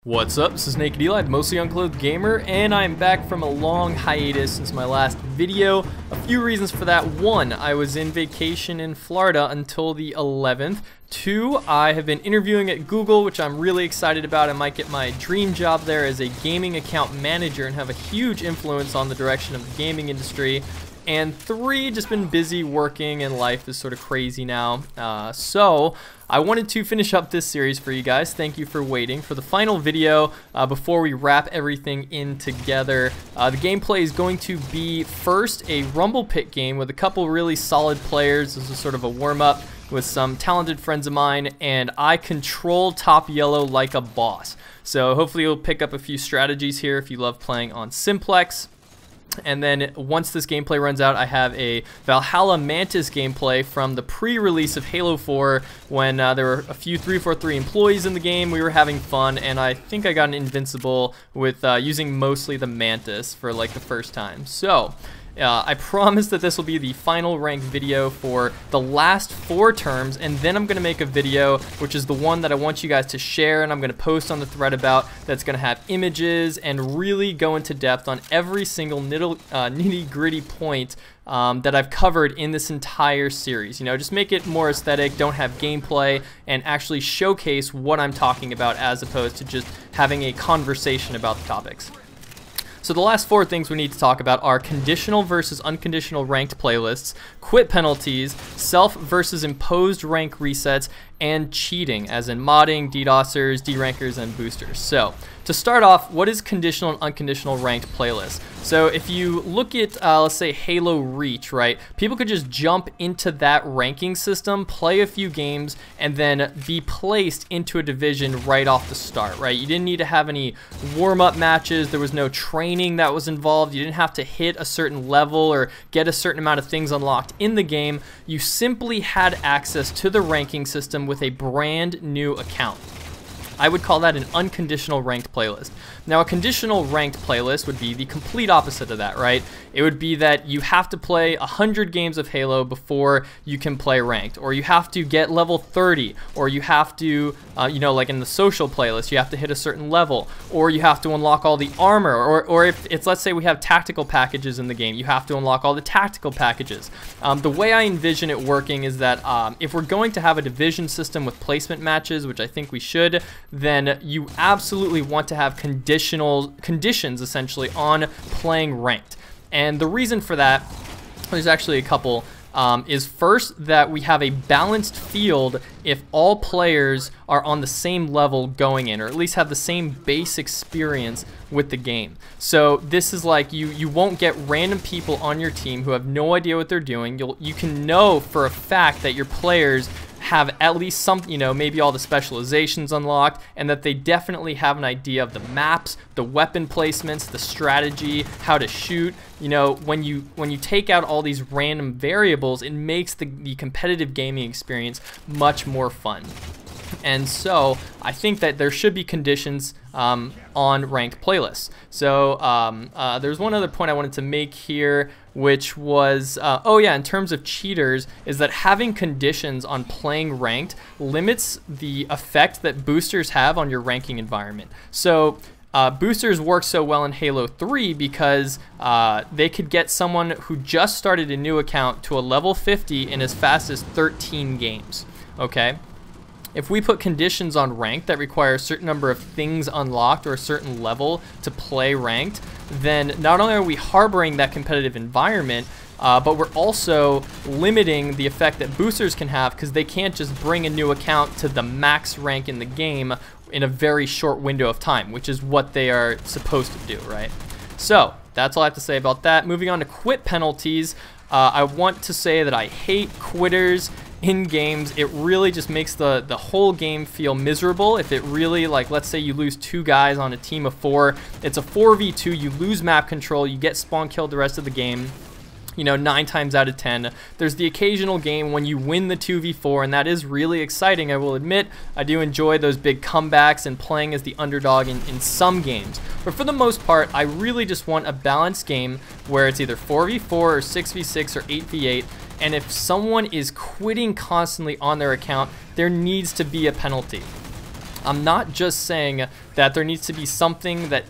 What's up? This is Nak3d Eli, mostly unclothed gamer, and I'm back from a long hiatus since my last video. A few reasons for that. One, I was in vacation in Florida until the 11th. Two, I have been interviewing at Google, which I'm really excited about. I might get my dream job there as a gaming account manager and have a huge influence on the direction of the gaming industry. And three, just been busy working and life is sort of crazy now. So I wanted to finish up this series for you guys. Thank you for waiting for the final video before we wrap everything in together. The gameplay is going to be first a Rumble Pit game with a couple really solid players. This is sort of a warm-up with some talented friends of mine, and I control top yellow like a boss. So hopefully you'll pick up a few strategies here if you love playing on Simplex. And then once this gameplay runs out, I have a Valhalla Mantis gameplay from the pre-release of Halo 4 when there were a few 343 employees in the game. We were having fun, and I think I got an invincible with using mostly the Mantis for like the first time. So I promise that this will be the final ranked video for the last 4 terms, and then I'm going to make a video, which is the one that I want you guys to share, and I'm going to post on the thread about, that's going to have images and really go into depth on every single nitty-gritty point that I've covered in this entire series. You know, just make it more aesthetic, don't have gameplay, and actually showcase what I'm talking about as opposed to just having a conversation about the topics. So the last 4 things we need to talk about are conditional versus unconditional ranked playlists, quit penalties, self versus imposed rank resets, and cheating, as in modding, DDoSers, derankers, and boosters. So to start off, what is conditional and unconditional ranked playlist? So if you look at, let's say, Halo Reach, right? People could just jump into that ranking system, play a few games, and then be placed into a division right off the start, right? You didn't need to have any warm-up matches. There was no training that was involved. You didn't have to hit a certain level or get a certain amount of things unlocked in the game. You simply had access to the ranking system with a brand new account. I would call that an unconditional ranked playlist. Now, a conditional ranked playlist would be the complete opposite of that, right? It would be that you have to play 100 games of Halo before you can play ranked, or you have to get level 30, or you have to, you know, like in the social playlist, you have to hit a certain level, or you have to unlock all the armor, or if it's, let's say we have tactical packages in the game, you have to unlock all the tactical packages. The way I envision it working is that if we're going to have a division system with placement matches, which I think we should, then you absolutely want to have conditions essentially on playing ranked. And the reason for that, there's actually a couple, is first that we have a balanced field if all players are on the same level going in, or at least have the same base experience with the game. So this is like you won't get random people on your team who have no idea what they're doing. You can know for a fact that your players have at least some, you know, maybe all the specializations unlocked, and that they definitely have an idea of the maps, the weapon placements, the strategy, how to shoot. You know, when you take out all these random variables, it makes the competitive gaming experience much more fun. And so I think that there should be conditions on ranked playlists. So there's one other point I wanted to make here, which was, oh yeah, in terms of cheaters, is that having conditions on playing ranked limits the effect that boosters have on your ranking environment. So boosters work so well in Halo 3 because they could get someone who just started a new account to a level 50 in as fast as 13 games, okay? If we put conditions on ranked that require a certain number of things unlocked or a certain level to play ranked, then not only are we harboring that competitive environment, but we're also limiting the effect that boosters can have, because they can't just bring a new account to the max rank in the game in a very short window of time, which is what they are supposed to do, right? So that's all I have to say about that. Moving on to quit penalties, I want to say that I hate quitters in games. It really just makes the whole game feel miserable. If it really, like, let's say you lose 2 guys on a team of 4, it's a 4v2, you lose map control, you get spawn killed the rest of the game. You know, 9 times out of 10. There's the occasional game when you win the 2v4, and that is really exciting, I will admit. I do enjoy those big comebacks and playing as the underdog in some games. But for the most part, I really just want a balanced game where it's either 4v4 or 6v6 or 8v8. And if someone is quitting constantly on their account, there needs to be a penalty. I'm not just saying that there needs to be something that,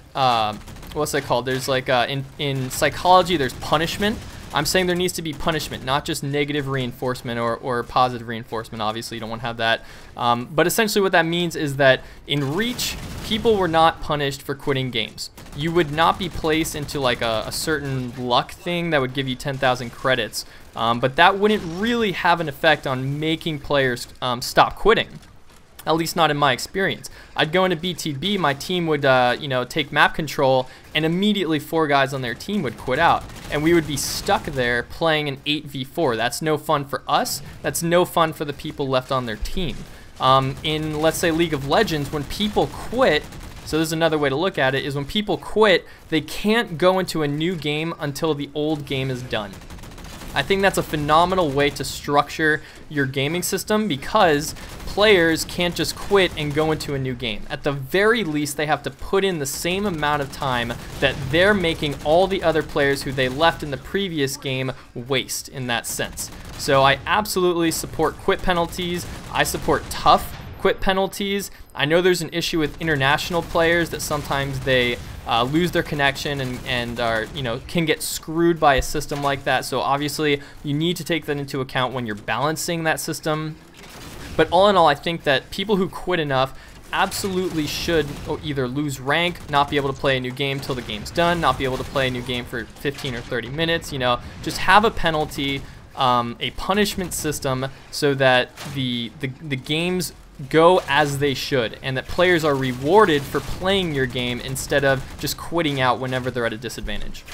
what's that called? There's like, in psychology, there's punishment. I'm saying there needs to be punishment, not just negative reinforcement or positive reinforcement. Obviously, you don't want to have that. But essentially what that means is that in Reach, people were not punished for quitting games. You would not be placed into like a certain luck thing that would give you 10,000 credits. But that wouldn't really have an effect on making players stop quitting. At least not in my experience. I'd go into BTB, my team would, you know, take map control, and immediately 4 guys on their team would quit out. And we would be stuck there playing an 8v4. That's no fun for us. That's no fun for the people left on their team. In, let's say, League of Legends, when people quit, so this is another way to look at it, is when people quit, they can't go into a new game until the old game is done. I think that's a phenomenal way to structure your gaming system because players can't just quit and go into a new game. At the very least, they have to put in the same amount of time that they're making all the other players who they left in the previous game waste in that sense. So I absolutely support quit penalties. I support tough quit penalties. I know there's an issue with international players that sometimes they lose their connection and are, you know, can get screwed by a system like that. So obviously you need to take that into account when you're balancing that system. But all in all, I think that people who quit enough absolutely should either lose rank, not be able to play a new game till the game's done, not be able to play a new game for 15 or 30 minutes, you know, just have a penalty, a punishment system so that the games go as they should and that players are rewarded for playing your game instead of just quitting out whenever they're at a disadvantage.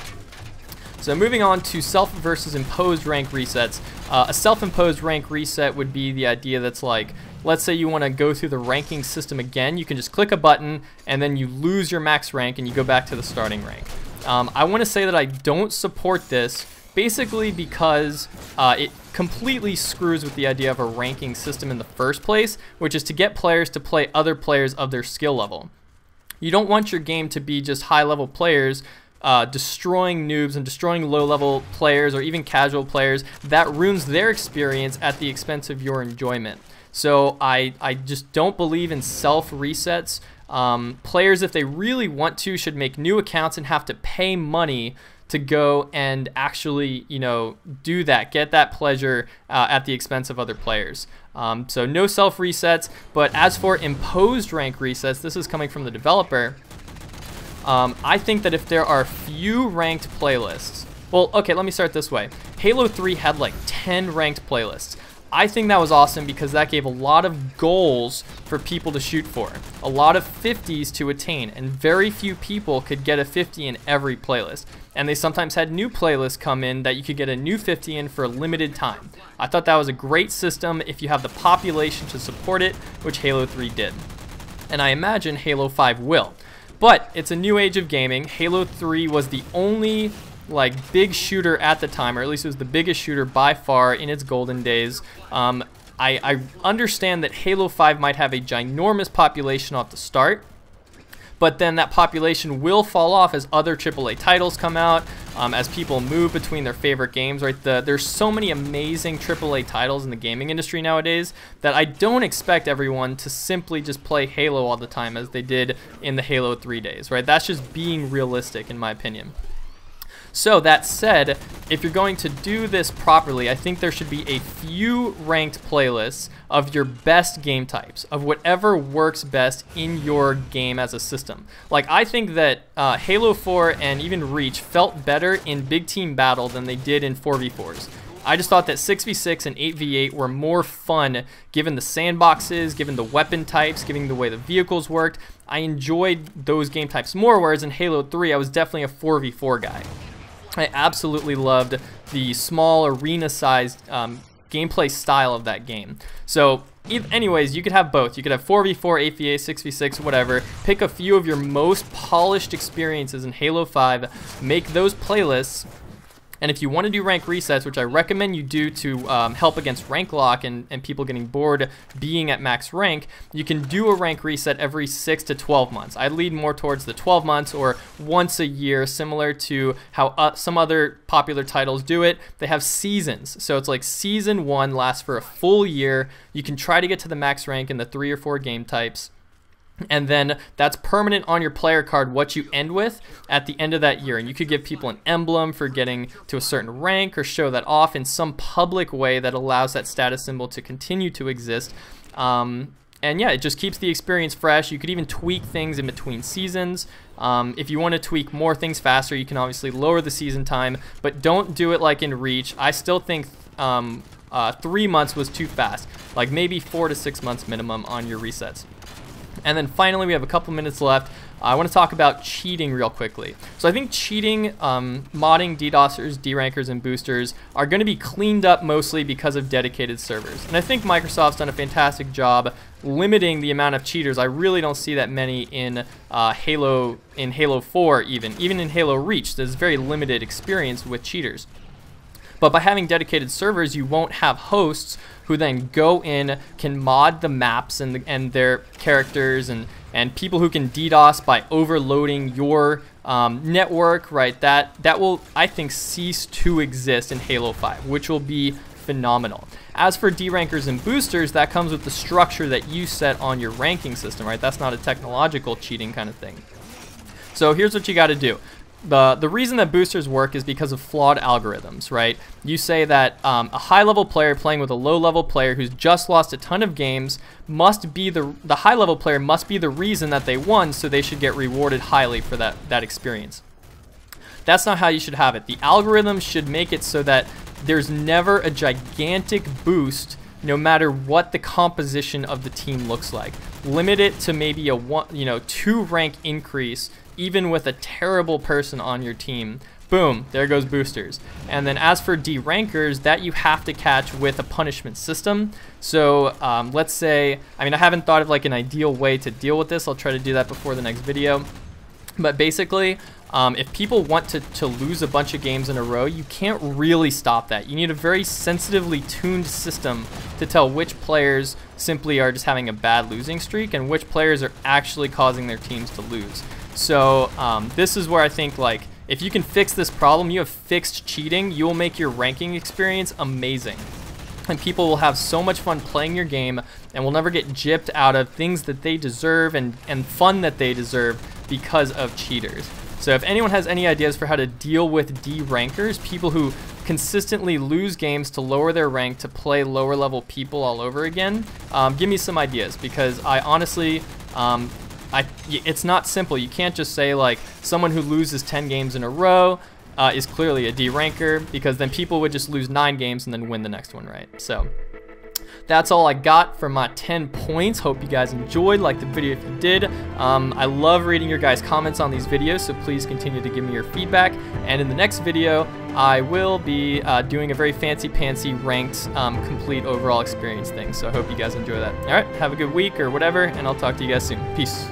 So moving on to self versus imposed rank resets. A self-imposed rank reset would be the idea that's like, let's say you want to go through the ranking system again, you can just click a button and then you lose your max rank and you go back to the starting rank. I want to say that I don't support this basically because it completely screws with the idea of a ranking system in the first place, which is to get players to play other players of their skill level. You don't want your game to be just high-level players destroying noobs and destroying low-level players or even casual players. That ruins their experience at the expense of your enjoyment. So I just don't believe in self-resets. Players, if they really want to, should make new accounts and have to pay money to go and actually, you know, do that, get that pleasure at the expense of other players. So no self resets, but as for imposed rank resets, this is coming from the developer. I think that if there are few ranked playlists, well, okay, let me start this way. Halo 3 had like 10 ranked playlists. I think that was awesome because that gave a lot of goals for people to shoot for, a lot of 50s to attain, and very few people could get a 50 in every playlist. And they sometimes had new playlists come in that you could get a new 50 in for a limited time. I thought that was a great system if you have the population to support it, which Halo 3 did. And I imagine Halo 5 will. But it's a new age of gaming. Halo 3 was the only like big shooter at the time, or at least it was the biggest shooter by far in its golden days. I understand that Halo 5 might have a ginormous population off the start, but then that population will fall off as other AAA titles come out, as people move between their favorite games, right? There's so many amazing AAA titles in the gaming industry nowadays that I don't expect everyone to simply just play Halo all the time as they did in the Halo 3 days, right? That's just being realistic in my opinion. So that said, if you're going to do this properly, I think there should be a few ranked playlists of your best game types, of whatever works best in your game as a system. Like, I think that Halo 4 and even Reach felt better in big team battle than they did in 4v4s. I just thought that 6v6 and 8v8 were more fun given the sandboxes, given the weapon types, given the way the vehicles worked. I enjoyed those game types more, whereas in Halo 3 I was definitely a 4v4 guy. I absolutely loved the small arena-sized gameplay style of that game. So anyways, you could have both. You could have 4v4, 8v8, 6v6, whatever. Pick a few of your most polished experiences in Halo 5, make those playlists, and if you want to do rank resets, which I recommend you do to help against rank lock and people getting bored being at max rank, you can do a rank reset every 6 to 12 months. I lead more towards the 12 months or once a year, similar to how some other popular titles do it. They have seasons. So it's like season 1 lasts for a full year. You can try to get to the max rank in the 3 or 4 game types. And then that's permanent on your player card, what you end with at the end of that year. And you could give people an emblem for getting to a certain rank, or show that off in some public way that allows that status symbol to continue to exist. And yeah, it just keeps the experience fresh. You could even tweak things in between seasons. If you want to tweak more things faster, you can obviously lower the season time, but don't do it like in Reach. I still think 3 months was too fast, like maybe 4 to 6 months minimum on your resets. And then finally, we have a couple minutes left. I want to talk about cheating real quickly. So I think cheating, modding, DDoSers, D-rankers, and boosters are going to be cleaned up mostly because of dedicated servers. And I think Microsoft's done a fantastic job limiting the amount of cheaters. I really don't see that many in Halo 4 even in Halo Reach. There's very limited experience with cheaters. But by having dedicated servers, you won't have hosts who then go in, can mod the maps and their characters, and people who can DDoS by overloading your network, right? That will, I think, cease to exist in Halo 5, which will be phenomenal. As for D-rankers and boosters, that comes with the structure that you set on your ranking system, right? That's not a technological cheating kind of thing. So here's what you got to do. The reason that boosters work is because of flawed algorithms, right? You say that a high-level player playing with a low-level player who's just lost a ton of games must be the high-level player must be the reason that they won, so they should get rewarded highly for that experience. That's not how you should have it. The algorithm should make it so that there's never a gigantic boost no matter what the composition of the team looks like. Limit it to maybe a 2 rank increase even with a terrible person on your team. Boom, there goes boosters. And then as for D-rankers, that you have to catch with a punishment system. So let's say, I haven't thought of like an ideal way to deal with this. I'll try to do that before the next video. But basically, if people want to lose a bunch of games in a row, you can't really stop that. You need a very sensitively tuned system to tell which players simply are just having a bad losing streak and which players are actually causing their teams to lose. So this is where I think, like, if you can fix this problem, you have fixed cheating, you will make your ranking experience amazing. And people will have so much fun playing your game and will never get gypped out of things that they deserve and fun that they deserve because of cheaters. So if anyone has any ideas for how to deal with D-rankers, people who consistently lose games to lower their rank to play lower level people all over again, give me some ideas, because I honestly, it's not simple. You can't just say like someone who loses 10 games in a row is clearly a D-ranker, because then people would just lose 9 games and then win the next one, right? So that's all I got for my 10 points. Hope you guys enjoyed. Like the video if you did. I love reading your guys' comments on these videos, so please continue to give me your feedback. And in the next video, I will be doing a very fancy-pantsy ranked complete overall experience thing. So I hope you guys enjoy that. All right, have a good week or whatever, and I'll talk to you guys soon. Peace.